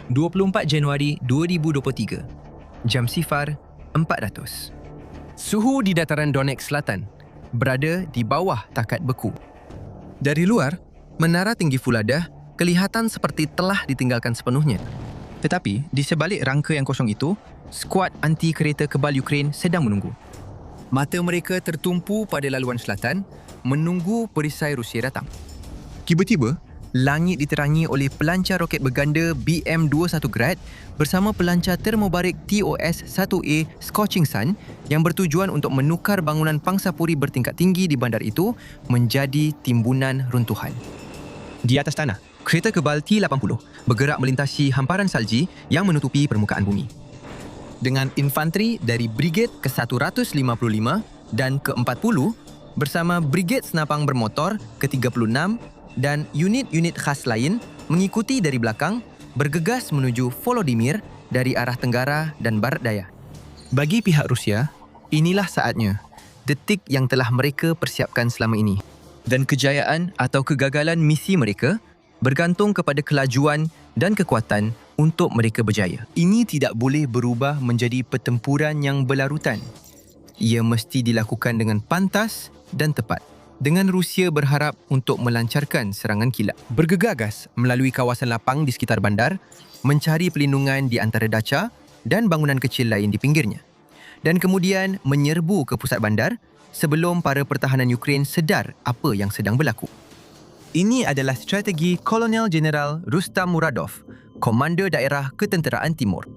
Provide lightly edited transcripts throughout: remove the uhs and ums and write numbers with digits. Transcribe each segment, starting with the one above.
24 Januari 2023. Jam sifar 400. Suhu di dataran Donetsk Selatan berada di bawah takat beku. Dari luar, menara tinggi Fuladah kelihatan seperti telah ditinggalkan sepenuhnya. Tetapi di sebalik rangka yang kosong itu, skuad anti kereta kebal Ukraine sedang menunggu. Mata mereka tertumpu pada laluan selatan, menunggu perisai Rusia datang. Tiba-tiba, langit diterangi oleh pelancar roket berganda BM-21 Grad bersama pelancar termobarik TOS-1A Scorching Sun yang bertujuan untuk menukar bangunan pangsapuri bertingkat tinggi di bandar itu menjadi timbunan runtuhan. Di atas tanah, kereta kebal T-80 bergerak melintasi hamparan salji yang menutupi permukaan bumi. Dengan infanteri dari Brigade ke-155 dan ke-40 bersama Brigade Senapang Bermotor ke-36 dan unit-unit khas lain mengikuti dari belakang, bergegas menuju Volodymyr dari arah tenggara dan barat daya. Bagi pihak Rusia, inilah saatnya, detik yang telah mereka persiapkan selama ini. Dan kejayaan atau kegagalan misi mereka bergantung kepada kelajuan dan kekuatan untuk mereka berjaya. Ini tidak boleh berubah menjadi pertempuran yang berlarutan. Ia mesti dilakukan dengan pantas dan tepat. Dengan Rusia berharap untuk melancarkan serangan kilat. Bergegagas melalui kawasan lapang di sekitar bandar, mencari pelindungan di antara daca dan bangunan kecil lain di pinggirnya. Dan kemudian menyerbu ke pusat bandar sebelum para pertahanan Ukraine sedar apa yang sedang berlaku. Ini adalah strategi Kolonel Jeneral Rustam Muradov, Komander Daerah Ketenteraan Timur.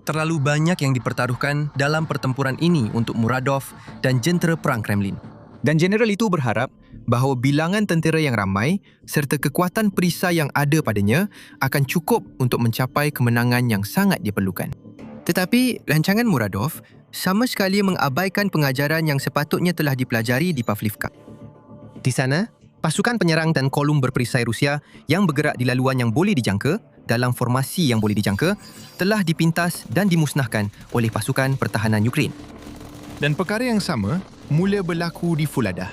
Terlalu banyak yang dipertaruhkan dalam pertempuran ini untuk Muradov dan jentera perang Kremlin. Dan jeneral itu berharap bahawa bilangan tentera yang ramai serta kekuatan perisai yang ada padanya akan cukup untuk mencapai kemenangan yang sangat diperlukan. Tetapi rancangan Muradov sama sekali mengabaikan pengajaran yang sepatutnya telah dipelajari di Pavlivka. Di sana, pasukan penyerang dan kolum berperisai Rusia yang bergerak di laluan yang boleh dijangka dalam formasi yang boleh dijangka telah dipintas dan dimusnahkan oleh pasukan pertahanan Ukraine. Dan perkara yang sama mula berlaku di Fuladah.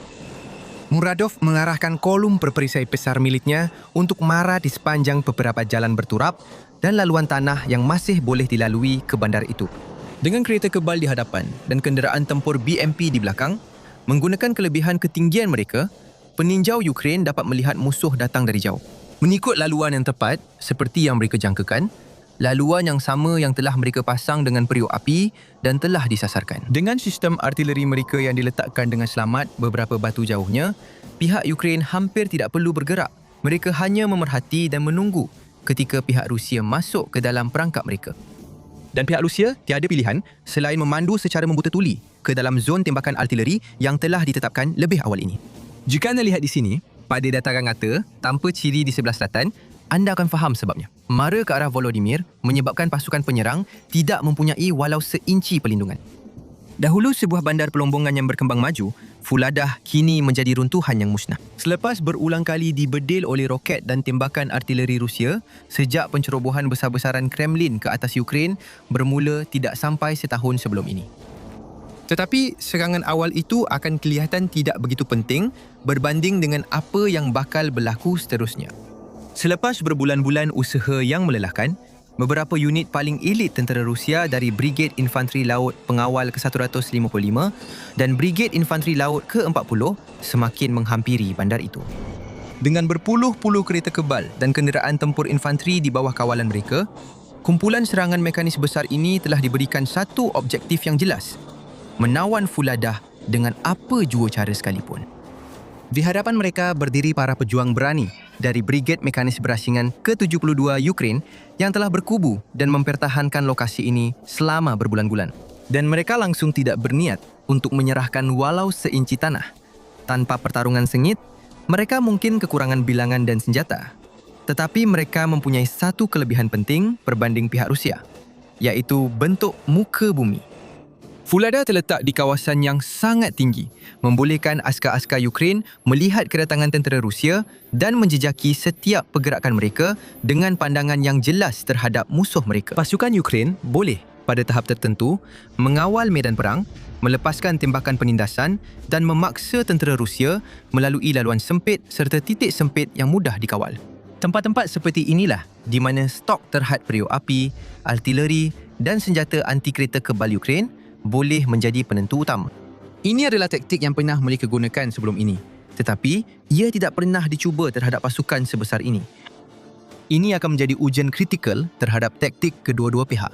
Muradov mengarahkan kolum berperisai besar miliknya untuk mara di sepanjang beberapa jalan berturap dan laluan tanah yang masih boleh dilalui ke bandar itu. Dengan kereta kebal di hadapan dan kenderaan tempur BMP di belakang, menggunakan kelebihan ketinggian mereka, peninjau Ukraine dapat melihat musuh datang dari jauh. Mengikut laluan yang tepat, seperti yang mereka jangkakan, laluan yang sama yang telah mereka pasang dengan periuk api dan telah disasarkan. Dengan sistem artileri mereka yang diletakkan dengan selamat beberapa batu jauhnya, pihak Ukraine hampir tidak perlu bergerak. Mereka hanya memerhati dan menunggu ketika pihak Rusia masuk ke dalam perangkap mereka. Dan pihak Rusia tiada pilihan selain memandu secara membuta tuli ke dalam zon tembakan artileri yang telah ditetapkan lebih awal ini. Jika anda lihat di sini, pada dataran rata, tanpa ciri di sebelah selatan, anda akan faham sebabnya. Mara ke arah Volodymyr menyebabkan pasukan penyerang tidak mempunyai walau seinci perlindungan. Dahulu sebuah bandar pelombongan yang berkembang maju, Fuladah kini menjadi runtuhan yang musnah. Selepas berulang kali dibedil oleh roket dan tembakan artileri Rusia, sejak pencerobohan besar-besaran Kremlin ke atas Ukraine bermula tidak sampai setahun sebelum ini. Tetapi serangan awal itu akan kelihatan tidak begitu penting berbanding dengan apa yang bakal berlaku seterusnya. Selepas berbulan-bulan usaha yang melelahkan, beberapa unit paling elit tentera Rusia dari Brigade Infanteri Laut Pengawal ke-155 dan Brigade Infanteri Laut ke-40 semakin menghampiri bandar itu. Dengan berpuluh-puluh kereta kebal dan kenderaan tempur infanteri di bawah kawalan mereka, kumpulan serangan mekanis besar ini telah diberikan satu objektif yang jelas: menawan Fuladah dengan apa jua cara sekalipun. Di hadapan mereka berdiri para pejuang berani dari Brigade Mekanis Berasingan ke-72 Ukraine yang telah berkubu dan mempertahankan lokasi ini selama berbulan-bulan. Dan mereka langsung tidak berniat untuk menyerahkan walau seinci tanah. Tanpa pertarungan sengit, mereka mungkin kekurangan bilangan dan senjata. Tetapi mereka mempunyai satu kelebihan penting berbanding pihak Rusia, iaitu bentuk muka bumi. Fuladah terletak di kawasan yang sangat tinggi, membolehkan askar-askar Ukraine melihat kedatangan tentera Rusia dan menjejaki setiap pergerakan mereka dengan pandangan yang jelas terhadap musuh mereka. Pasukan Ukraine boleh, pada tahap tertentu, mengawal medan perang, melepaskan tembakan penindasan dan memaksa tentera Rusia melalui laluan sempit serta titik sempit yang mudah dikawal. Tempat-tempat seperti inilah di mana stok terhad periuk api, artileri dan senjata anti kereta kebal Ukraine boleh menjadi penentu utama. Ini adalah taktik yang pernah mereka gunakan sebelum ini. Tetapi, ia tidak pernah dicuba terhadap pasukan sebesar ini. Ini akan menjadi ujian kritikal terhadap taktik kedua-dua pihak.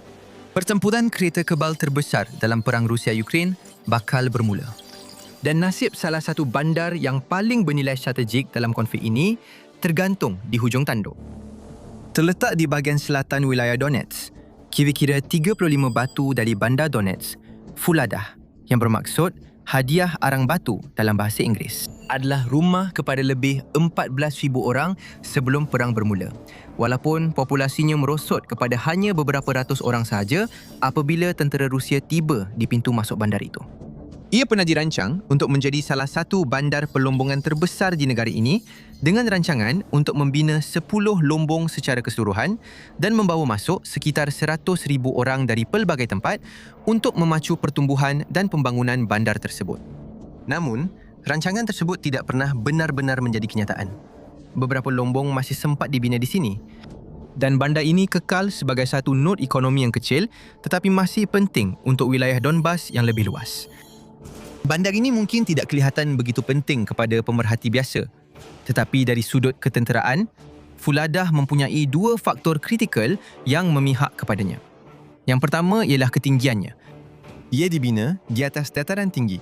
Pertempuran kereta kebal terbesar dalam perang Rusia-Ukraine bakal bermula. Dan nasib salah satu bandar yang paling bernilai strategik dalam konflik ini tergantung di hujung tanduk. Terletak di bahagian selatan wilayah Donetsk, kira-kira 35 batu dari bandar Donetsk, Fulada, yang bermaksud hadiah arang batu dalam bahasa Inggeris, adalah rumah kepada lebih 14,000 orang sebelum perang bermula. Walaupun populasinya merosot kepada hanya beberapa ratus orang sahaja apabila tentera Rusia tiba di pintu masuk bandar itu. Ia pernah dirancang untuk menjadi salah satu bandar pelombongan terbesar di negara ini dengan rancangan untuk membina 10 lombong secara keseluruhan dan membawa masuk sekitar 100,000 orang dari pelbagai tempat untuk memacu pertumbuhan dan pembangunan bandar tersebut. Namun, rancangan tersebut tidak pernah benar-benar menjadi kenyataan. Beberapa lombong masih sempat dibina di sini dan bandar ini kekal sebagai satu nod ekonomi yang kecil tetapi masih penting untuk wilayah Donbas yang lebih luas. Bandar ini mungkin tidak kelihatan begitu penting kepada pemerhati biasa. Tetapi dari sudut ketenteraan, Fulada mempunyai dua faktor kritikal yang memihak kepadanya. Yang pertama ialah ketinggiannya. Ia dibina di atas dataran tinggi.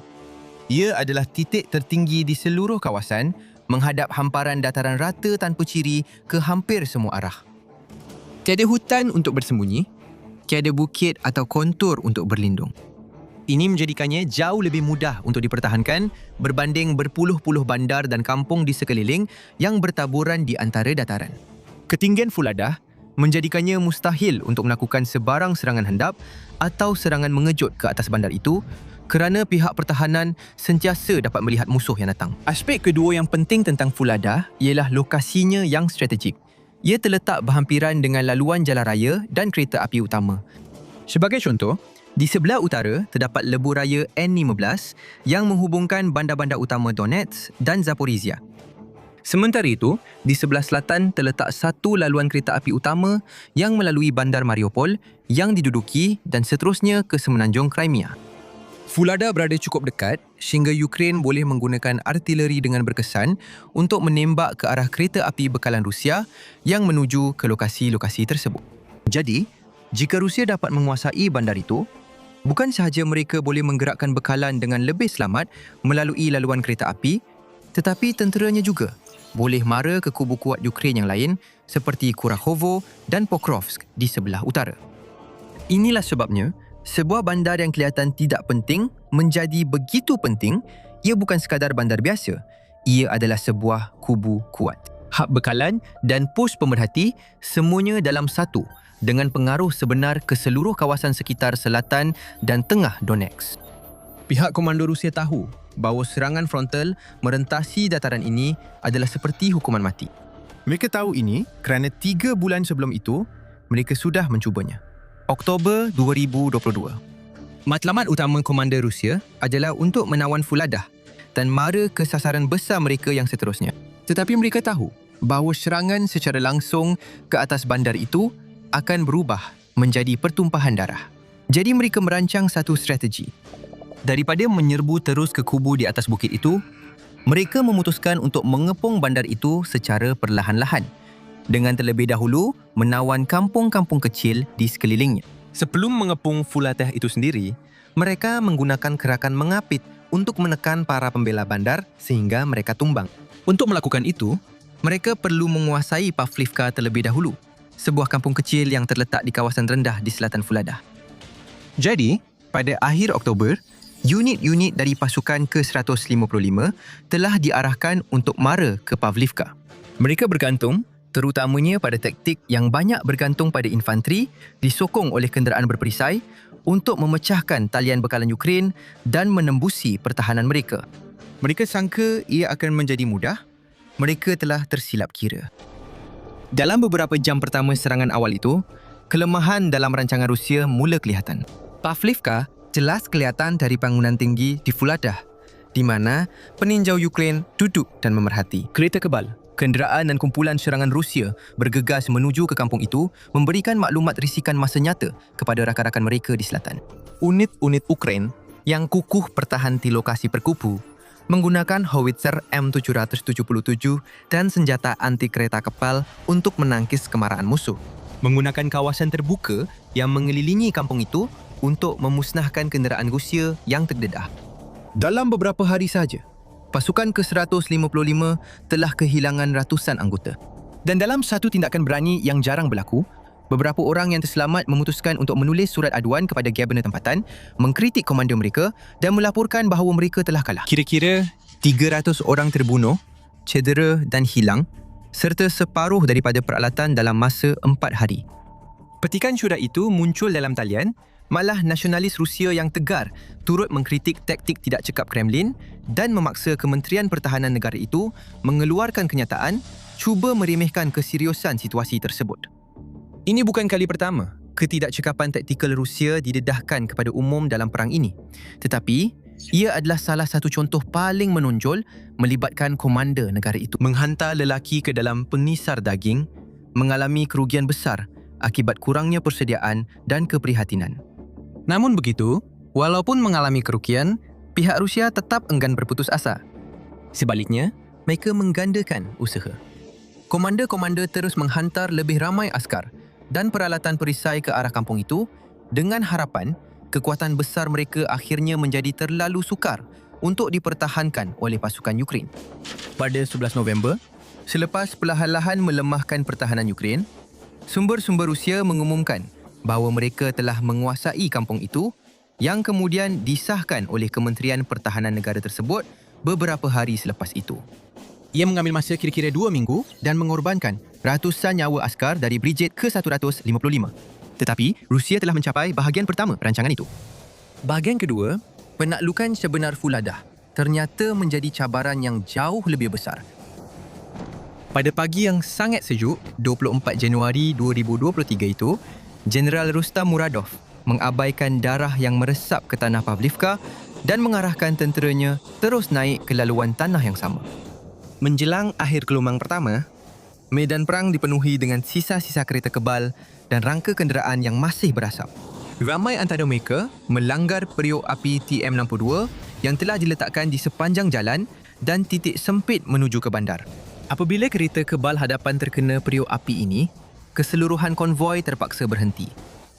Ia adalah titik tertinggi di seluruh kawasan, menghadap hamparan dataran rata tanpa ciri ke hampir semua arah. Tiada hutan untuk bersembunyi, tiada bukit atau kontur untuk berlindung. Ini menjadikannya jauh lebih mudah untuk dipertahankan berbanding berpuluh-puluh bandar dan kampung di sekeliling yang bertaburan di antara dataran. Ketinggian Fulada menjadikannya mustahil untuk melakukan sebarang serangan hendap atau serangan mengejut ke atas bandar itu kerana pihak pertahanan sentiasa dapat melihat musuh yang datang. Aspek kedua yang penting tentang Fulada ialah lokasinya yang strategik. Ia terletak berhampiran dengan laluan jalan raya dan kereta api utama. Sebagai contoh, di sebelah utara terdapat lebuh raya N15 yang menghubungkan bandar-bandar utama Donetsk dan Zaporizhia. Sementara itu, di sebelah selatan terletak satu laluan kereta api utama yang melalui bandar Mariupol yang diduduki dan seterusnya ke semenanjung Crimea. Fulada berada cukup dekat sehingga Ukraine boleh menggunakan artileri dengan berkesan untuk menembak ke arah kereta api bekalan Rusia yang menuju ke lokasi-lokasi tersebut. Jadi, jika Rusia dapat menguasai bandar itu, bukan sahaja mereka boleh menggerakkan bekalan dengan lebih selamat melalui laluan kereta api, tetapi tenteranya juga boleh mara ke kubu kuat Ukraine yang lain seperti Kurahovo dan Pokrovsk di sebelah utara. Inilah sebabnya, sebuah bandar yang kelihatan tidak penting menjadi begitu penting. Ia bukan sekadar bandar biasa, ia adalah sebuah kubu kuat. Hub bekalan dan pos pemerhati semuanya dalam satu, dengan pengaruh sebenar ke seluruh kawasan sekitar selatan dan tengah Donetsk. Pihak komando Rusia tahu bahawa serangan frontal merentasi dataran ini adalah seperti hukuman mati. Mereka tahu ini kerana 3 bulan sebelum itu, Mereka sudah mencubanya. Oktober 2022. Matlamat utama komander Rusia adalah untuk menawan Fulada dan mara ke sasaran besar mereka yang seterusnya. Tetapi mereka tahu bahawa serangan secara langsung ke atas bandar itu akan berubah menjadi pertumpahan darah. Jadi mereka merancang satu strategi. Daripada menyerbu terus ke kubu di atas bukit itu, mereka memutuskan untuk mengepung bandar itu secara perlahan-lahan dengan terlebih dahulu menawan kampung-kampung kecil di sekelilingnya. Sebelum mengepung Fulada itu sendiri, mereka menggunakan gerakan mengapit untuk menekan para pembela bandar sehingga mereka tumbang. Untuk melakukan itu, mereka perlu menguasai Pavlivka terlebih dahulu, sebuah kampung kecil yang terletak di kawasan rendah di selatan Fulada. Jadi, pada akhir Oktober, unit-unit dari pasukan ke-155 telah diarahkan untuk mara ke Pavlivka. Mereka bergantung terutamanya pada taktik yang banyak bergantung pada infanteri disokong oleh kenderaan berperisai untuk memecahkan talian bekalan Ukraine dan menembusi pertahanan mereka. Mereka sangka ia akan menjadi mudah. Mereka telah tersilap kira. Dalam beberapa jam pertama serangan awal itu, kelemahan dalam rancangan Rusia mula kelihatan. Pavlivka jelas kelihatan dari bangunan tinggi di Fulada, di mana peninjau Ukraine duduk dan memerhati. Kereta kebal Kenderaan dan kumpulan serangan Rusia bergegas menuju ke kampung itu memberikan maklumat risikan masa nyata kepada rakan-rakan mereka di selatan. Unit-unit Ukraine yang kukuh pertahan di lokasi perkubu menggunakan howitzer M777 dan senjata anti kereta kepal untuk menangkis kemarahan musuh. Menggunakan kawasan terbuka yang mengelilingi kampung itu untuk memusnahkan kenderaan Rusia yang terdedah. Dalam beberapa hari saja, pasukan ke-155 telah kehilangan ratusan anggota. Dan dalam satu tindakan berani yang jarang berlaku, beberapa orang yang terselamat memutuskan untuk menulis surat aduan kepada Kabinet Tempatan, mengkritik komander mereka dan melaporkan bahawa mereka telah kalah. Kira-kira 300 orang terbunuh, cedera dan hilang, serta separuh daripada peralatan dalam masa 4 hari. Petikan syurat itu muncul dalam talian, malah nasionalis Rusia yang tegar turut mengkritik taktik tidak cekap Kremlin dan memaksa Kementerian Pertahanan negara itu mengeluarkan kenyataan cuba meremehkan keseriusan situasi tersebut. Ini bukan kali pertama ketidakcekapan taktikal Rusia didedahkan kepada umum dalam perang ini, tetapi ia adalah salah satu contoh paling menonjol melibatkan komander negara itu. Menghantar lelaki ke dalam penisar daging mengalami kerugian besar akibat kurangnya persediaan dan keprihatinan. Namun begitu, walaupun mengalami kerugian, pihak Rusia tetap enggan berputus asa. Sebaliknya, mereka menggandakan usaha. Komander-komander terus menghantar lebih ramai askar dan peralatan perisai ke arah kampung itu dengan harapan kekuatan besar mereka akhirnya menjadi terlalu sukar untuk dipertahankan oleh pasukan Ukraine. Pada 11 November, selepas perlahan-lahan melemahkan pertahanan Ukraine, sumber-sumber Rusia mengumumkan bahawa mereka telah menguasai kampung itu yang kemudian disahkan oleh Kementerian Pertahanan negara tersebut beberapa hari selepas itu. Ia mengambil masa kira-kira 2 minggu dan mengorbankan ratusan nyawa askar dari Brigade ke-155. Tetapi, Rusia telah mencapai bahagian pertama rancangan itu. Bahagian kedua, penaklukan sebenar Fuladah, ternyata menjadi cabaran yang jauh lebih besar. Pada pagi yang sangat sejuk, 24 Januari 2023 itu, Jeneral Rustam Muradov mengabaikan darah yang meresap ke tanah Pavlivka dan mengarahkan tenteranya terus naik ke laluan tanah yang sama. Menjelang akhir gelombang pertama, medan perang dipenuhi dengan sisa-sisa kereta kebal dan rangka kenderaan yang masih berasap. Ramai antara mereka melanggar periuk api TM62 yang telah diletakkan di sepanjang jalan dan titik sempit menuju ke bandar. Apabila kereta kebal hadapan terkena periuk api ini, keseluruhan konvoi terpaksa berhenti,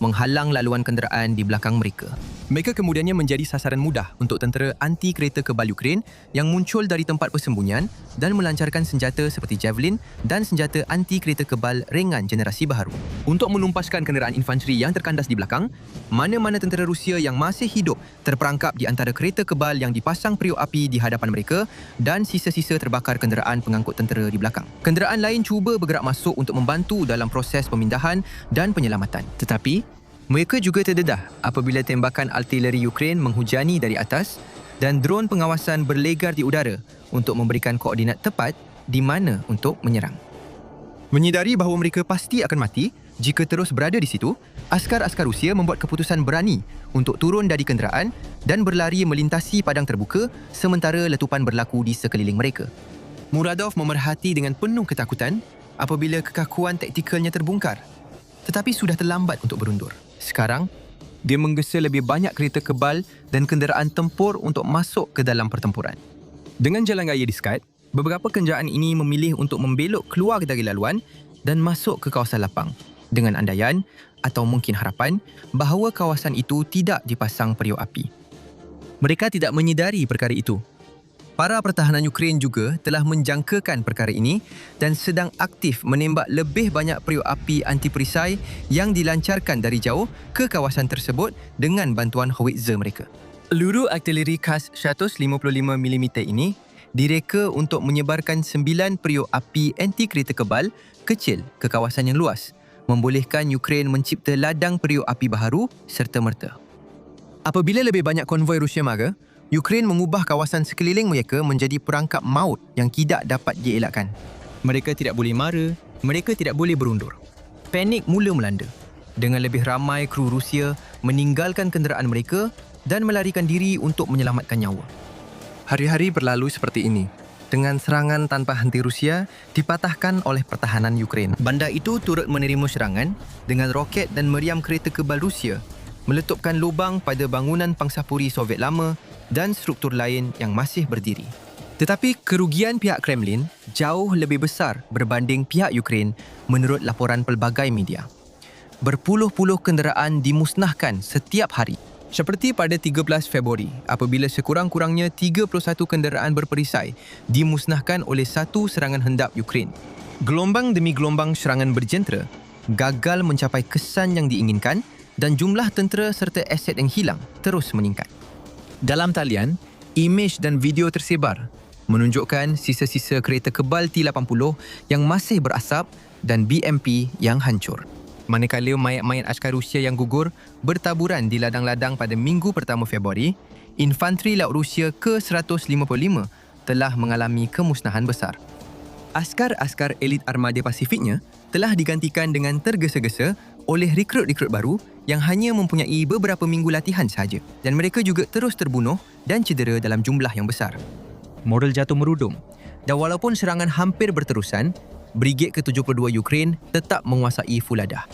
menghalang laluan kenderaan di belakang mereka. Mereka kemudiannya menjadi sasaran mudah untuk tentera anti kereta kebal Ukraine yang muncul dari tempat persembunyian dan melancarkan senjata seperti Javelin dan senjata anti kereta kebal ringan generasi baharu. Untuk menumpaskan kenderaan infanteri yang terkandas di belakang, mana-mana tentera Rusia yang masih hidup terperangkap di antara kereta kebal yang dipasang periuk api di hadapan mereka dan sisa-sisa terbakar kenderaan pengangkut tentera di belakang. Kenderaan lain cuba bergerak masuk untuk membantu dalam proses pemindahan dan penyelamatan. Tetapi, mereka juga terdedah apabila tembakan artileri Ukraine menghujani dari atas dan dron pengawasan berlegar di udara untuk memberikan koordinat tepat di mana untuk menyerang. Menyedari bahawa mereka pasti akan mati jika terus berada di situ, askar-askar Rusia membuat keputusan berani untuk turun dari kenderaan dan berlari melintasi padang terbuka sementara letupan berlaku di sekeliling mereka. Muradov memerhati dengan penuh ketakutan apabila kekakuan taktikalnya terbongkar. Tetapi sudah terlambat untuk berundur. Sekarang, dia menggesa lebih banyak kereta kebal dan kenderaan tempur untuk masuk ke dalam pertempuran. Dengan jalan raya diskat, beberapa kenderaan ini memilih untuk membelok keluar dari laluan dan masuk ke kawasan lapang dengan andaian atau mungkin harapan bahawa kawasan itu tidak dipasang periuk api. Mereka tidak menyedari perkara itu. Para pertahanan Ukraine juga telah menjangkakan perkara ini dan sedang aktif menembak lebih banyak periuk api anti perisai yang dilancarkan dari jauh ke kawasan tersebut dengan bantuan howitzer mereka. Peluru artileri khas 155mm ini direka untuk menyebarkan 9 periuk api anti kereta kebal kecil ke kawasan yang luas, membolehkan Ukraine mencipta ladang periuk api baharu serta-merta. Apabila lebih banyak konvoi Rusia mara, Ukraine mengubah kawasan sekeliling mereka menjadi perangkap maut yang tidak dapat dielakkan. Mereka tidak boleh mara, mereka tidak boleh berundur. Panik mula melanda, dengan lebih ramai kru Rusia meninggalkan kenderaan mereka dan melarikan diri untuk menyelamatkan nyawa. Hari-hari berlalu seperti ini, dengan serangan tanpa henti Rusia dipatahkan oleh pertahanan Ukraine. Bandar itu turut menerima serangan dengan roket dan meriam kereta kebal Rusia, meletupkan lubang pada bangunan pangsapuri Soviet lama dan struktur lain yang masih berdiri. Tetapi kerugian pihak Kremlin jauh lebih besar berbanding pihak Ukraine menurut laporan pelbagai media. Berpuluh-puluh kenderaan dimusnahkan setiap hari. Seperti pada 13 Februari, apabila sekurang-kurangnya 31 kenderaan berperisai dimusnahkan oleh satu serangan hendap Ukraine. Gelombang demi gelombang serangan berjentera gagal mencapai kesan yang diinginkan dan jumlah tentera serta aset yang hilang terus meningkat. Dalam talian, imej dan video tersebar menunjukkan sisa-sisa kereta kebal T-80 yang masih berasap dan BMP yang hancur. Manakala mayat-mayat askar Rusia yang gugur bertaburan di ladang-ladang pada minggu pertama Februari, infanteri laut Rusia ke-155 telah mengalami kemusnahan besar. Askar-askar elit armada Pasifiknya telah digantikan dengan tergesa-gesa oleh rekrut-rekrut baru yang hanya mempunyai beberapa minggu latihan sahaja, dan mereka juga terus terbunuh dan cedera dalam jumlah yang besar. Moral jatuh merudum, dan walaupun serangan hampir berterusan, Brigade ke-72 Ukraine tetap menguasai Fulada.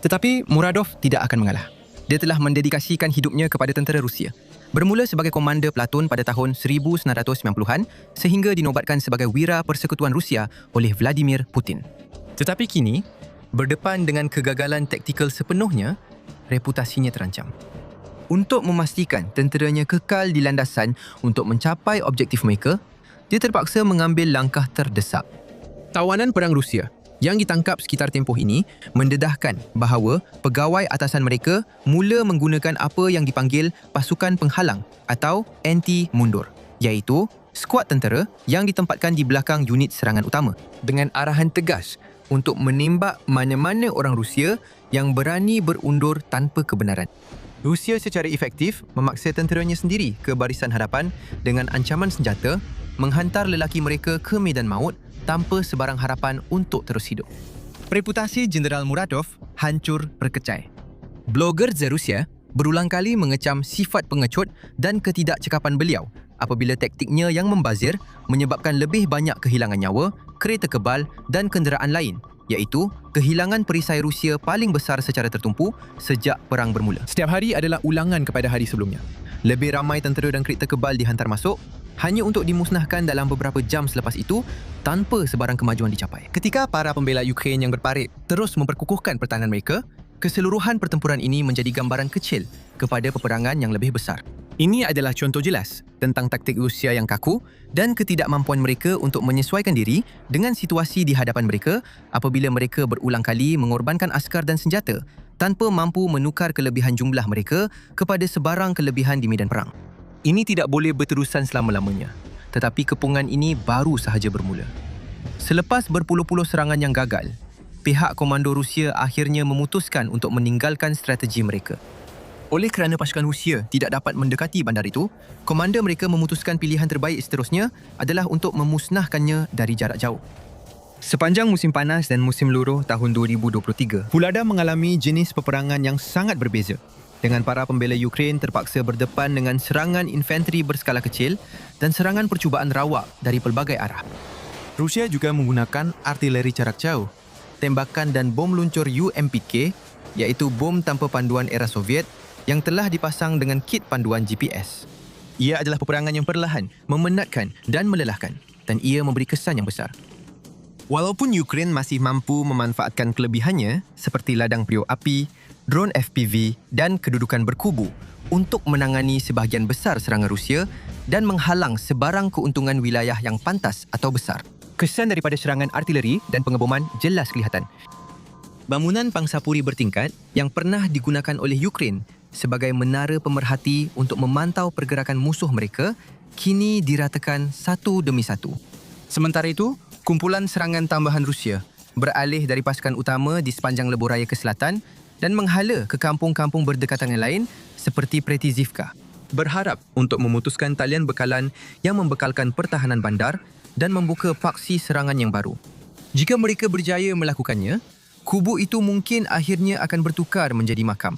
Tetapi Muradov tidak akan mengalah. Dia telah mendedikasikan hidupnya kepada tentera Rusia. Bermula sebagai komander pelatun pada tahun 1990-an sehingga dinobatkan sebagai Wira Persekutuan Rusia oleh Vladimir Putin. Tetapi kini, berdepan dengan kegagalan taktikal sepenuhnya, reputasinya terancam. Untuk memastikan tenteranya kekal di landasan untuk mencapai objektif mereka, dia terpaksa mengambil langkah terdesak. Tawanan perang Rusia yang ditangkap sekitar tempoh ini mendedahkan bahawa pegawai atasan mereka mula menggunakan apa yang dipanggil pasukan penghalang atau anti-mundur, iaitu skuad tentera yang ditempatkan di belakang unit serangan utama dengan arahan tegas untuk menembak mana-mana orang Rusia yang berani berundur tanpa kebenaran. Rusia secara efektif memaksa tenteranya sendiri ke barisan hadapan dengan ancaman senjata, menghantar lelaki mereka ke medan maut tanpa sebarang harapan untuk terus hidup. Reputasi Jeneral Muradov hancur berkecai. Blogger Rusia berulang kali mengecam sifat pengecut dan ketidakcekapan beliau apabila taktiknya yang membazir menyebabkan lebih banyak kehilangan nyawa, kereta kebal dan kenderaan lain, iaitu kehilangan perisai Rusia paling besar secara tertumpu sejak perang bermula. Setiap hari adalah ulangan kepada hari sebelumnya. Lebih ramai tentera dan kereta kebal dihantar masuk hanya untuk dimusnahkan dalam beberapa jam selepas itu tanpa sebarang kemajuan dicapai. Ketika para pembela Ukraine yang berparit terus memperkukuhkan pertahanan mereka, keseluruhan pertempuran ini menjadi gambaran kecil kepada peperangan yang lebih besar. Ini adalah contoh jelas tentang taktik Rusia yang kaku dan ketidakmampuan mereka untuk menyesuaikan diri dengan situasi di hadapan mereka apabila mereka berulang kali mengorbankan askar dan senjata tanpa mampu menukar kelebihan jumlah mereka kepada sebarang kelebihan di medan perang. Ini tidak boleh berterusan selama-lamanya, tetapi kepungan ini baru sahaja bermula. Selepas berpuluh-puluh serangan yang gagal, pihak komando Rusia akhirnya memutuskan untuk meninggalkan strategi mereka. Oleh kerana pasukan Rusia tidak dapat mendekati bandar itu, komander mereka memutuskan pilihan terbaik seterusnya adalah untuk memusnahkannya dari jarak jauh. Sepanjang musim panas dan musim luruh tahun 2023, Fulada mengalami jenis peperangan yang sangat berbeza, dengan para pembela Ukraine terpaksa berdepan dengan serangan infanteri berskala kecil dan serangan percubaan rawak dari pelbagai arah. Rusia juga menggunakan artileri jarak jauh, tembakan dan bom luncur UMPK, iaitu bom tanpa panduan era Soviet yang telah dipasang dengan kit panduan GPS. Ia adalah peperangan yang perlahan, memenatkan dan melelahkan, dan ia memberi kesan yang besar. Walaupun Ukraine masih mampu memanfaatkan kelebihannya seperti ladang periuk api, drone FPV dan kedudukan berkubu untuk menangani sebahagian besar serangan Rusia dan menghalang sebarang keuntungan wilayah yang pantas atau besar. Kesan daripada serangan artileri dan pengeboman jelas kelihatan. Bangunan pangsapuri bertingkat yang pernah digunakan oleh Ukraine sebagai menara pemerhati untuk memantau pergerakan musuh mereka kini diratakan satu demi satu. Sementara itu, kumpulan serangan tambahan Rusia beralih dari pasukan utama di sepanjang lebuh raya ke selatan dan menghala ke kampung-kampung berdekatan yang lain seperti Pretizivka, berharap untuk memutuskan talian bekalan yang membekalkan pertahanan bandar dan membuka paksi serangan yang baru. Jika mereka berjaya melakukannya, kubu itu mungkin akhirnya akan bertukar menjadi makam.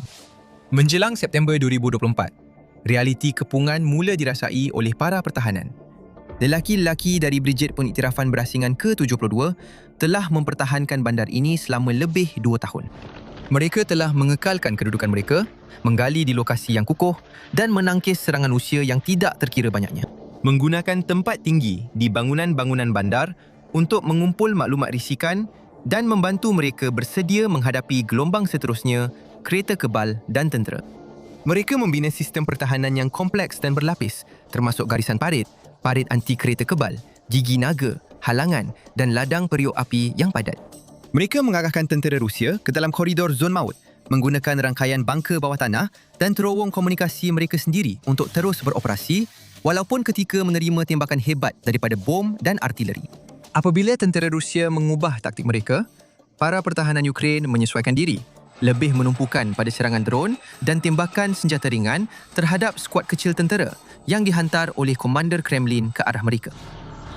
Menjelang September 2024, realiti kepungan mula dirasai oleh para pertahanan. Lelaki-lelaki dari Brigade Pengiktirafan Berasingan ke-72 telah mempertahankan bandar ini selama lebih 2 tahun. Mereka telah mengekalkan kedudukan mereka, menggali di lokasi yang kukuh dan menangkis serangan Rusia yang tidak terkira banyaknya. Menggunakan tempat tinggi di bangunan-bangunan bandar untuk mengumpul maklumat risikan dan membantu mereka bersedia menghadapi gelombang seterusnya, kereta kebal dan tentera. Mereka membina sistem pertahanan yang kompleks dan berlapis, termasuk garisan parit, parit anti kereta kebal, gigi naga, halangan dan ladang periuk api yang padat. Mereka mengarahkan tentera Rusia ke dalam koridor zon maut menggunakan rangkaian bangker bawah tanah dan terowong komunikasi mereka sendiri untuk terus beroperasi walaupun ketika menerima tembakan hebat daripada bom dan artileri. Apabila tentera Rusia mengubah taktik mereka, para pertahanan Ukraine menyesuaikan diri, lebih menumpukan pada serangan drone dan tembakan senjata ringan terhadap skuad kecil tentera yang dihantar oleh komander Kremlin ke arah mereka.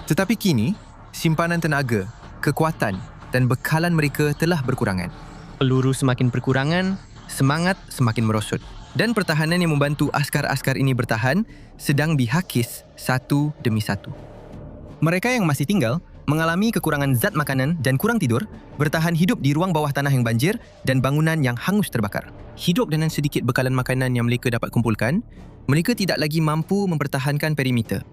Tetapi kini, simpanan tenaga, kekuatan dan bekalan mereka telah berkurangan. Peluru semakin berkurangan, semangat semakin merosot. Dan pertahanan yang membantu askar-askar ini bertahan sedang dihakis satu demi satu. Mereka yang masih tinggal mengalami kekurangan zat makanan dan kurang tidur, bertahan hidup di ruang bawah tanah yang banjir dan bangunan yang hangus terbakar. Hidup dengan sedikit bekalan makanan yang mereka dapat kumpulkan, mereka tidak lagi mampu mempertahankan perimeter.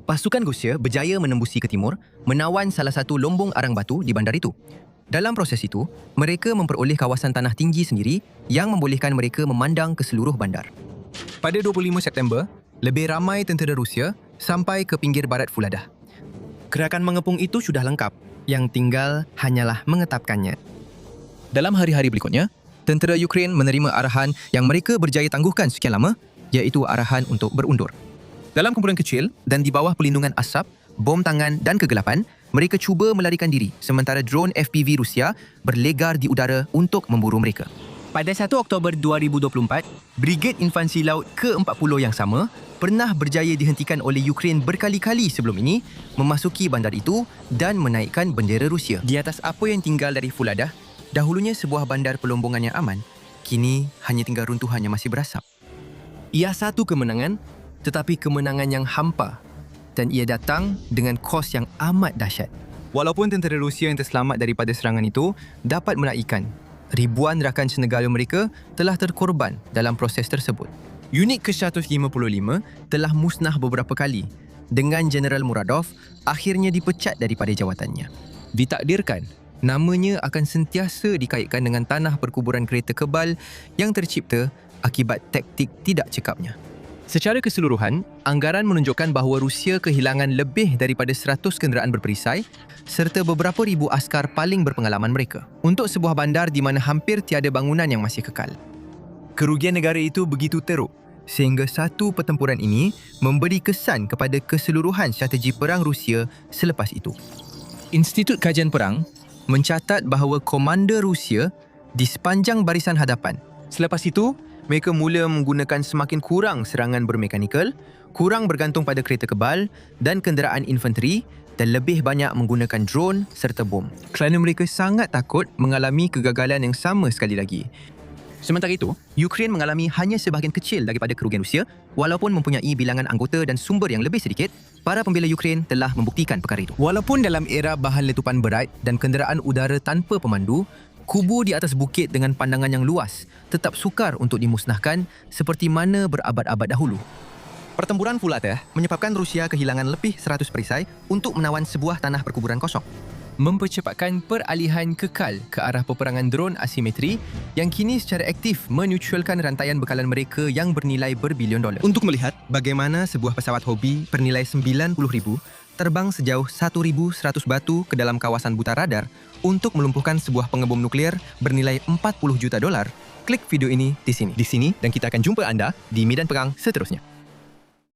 Pasukan Rusia berjaya menembusi ke timur, menawan salah satu lombong arang batu di bandar itu. Dalam proses itu, mereka memperoleh kawasan tanah tinggi sendiri yang membolehkan mereka memandang ke seluruh bandar. Pada 25 September, lebih ramai tentera Rusia sampai ke pinggir barat Fuladah. Gerakan mengepung itu sudah lengkap, yang tinggal hanyalah mengetapkannya. Dalam hari-hari berikutnya, tentera Ukraine menerima arahan yang mereka berjaya tangguhkan sekian lama, iaitu arahan untuk berundur. Dalam kumpulan kecil dan di bawah pelindungan asap, bom tangan dan kegelapan, mereka cuba melarikan diri sementara drone FPV Rusia berlegar di udara untuk memburu mereka. Pada 1 Oktober 2024, Brigade Infanteri Laut ke-40 yang sama pernah berjaya dihentikan oleh Ukraine berkali-kali sebelum ini memasuki bandar itu dan menaikkan bendera Rusia. Di atas apa yang tinggal dari Fuladah, dahulunya sebuah bandar pelombongan yang aman, kini hanya tinggal runtuhan yang masih berasap. Ia satu kemenangan, tetapi kemenangan yang hampa dan ia datang dengan kos yang amat dahsyat. Walaupun tentera Rusia yang terselamat daripada serangan itu dapat menaikkan, ribuan rakan senegala mereka telah terkorban dalam proses tersebut. Unit ke-155 telah musnah beberapa kali dengan Jeneral Muradov akhirnya dipecat daripada jawatannya. Ditakdirkan, namanya akan sentiasa dikaitkan dengan tanah perkuburan kereta kebal yang tercipta akibat taktik tidak cekapnya. Secara keseluruhan, anggaran menunjukkan bahawa Rusia kehilangan lebih daripada 100 kenderaan berperisai serta beberapa ribu askar paling berpengalaman mereka untuk sebuah bandar di mana hampir tiada bangunan yang masih kekal. Kerugian negara itu begitu teruk sehingga satu pertempuran ini memberi kesan kepada keseluruhan strategi perang Rusia selepas itu. Institut Kajian Perang mencatat bahawa komander Rusia di sepanjang barisan hadapan. Selepas itu, mereka mula menggunakan semakin kurang serangan bermekanikal, kurang bergantung pada kereta kebal dan kenderaan infanteri dan lebih banyak menggunakan drone serta bom. Kerana mereka sangat takut mengalami kegagalan yang sama sekali lagi. Sementara itu, Ukraine mengalami hanya sebahagian kecil daripada kerugian Rusia, walaupun mempunyai bilangan anggota dan sumber yang lebih sedikit, para pembela Ukraine telah membuktikan perkara itu. Walaupun dalam era bahan letupan berat dan kenderaan udara tanpa pemandu, kubu di atas bukit dengan pandangan yang luas tetap sukar untuk dimusnahkan seperti mana berabad-abad dahulu. Pertempuran Fuladah menyebabkan Rusia kehilangan lebih 100 perisai untuk menawan sebuah tanah perkuburan kosong. Mempercepatkan peralihan kekal ke arah peperangan drone asimetri yang kini secara aktif menyuculkan rantaian bekalan mereka yang bernilai berbilion dolar. Untuk melihat bagaimana sebuah pesawat hobi bernilai 90,000 terbang sejauh 1,100 batu ke dalam kawasan buta radar untuk melumpuhkan sebuah pengebom nuklear bernilai 40 juta dolar, klik video ini di sini. Dan kita akan jumpa anda di medan perang seterusnya.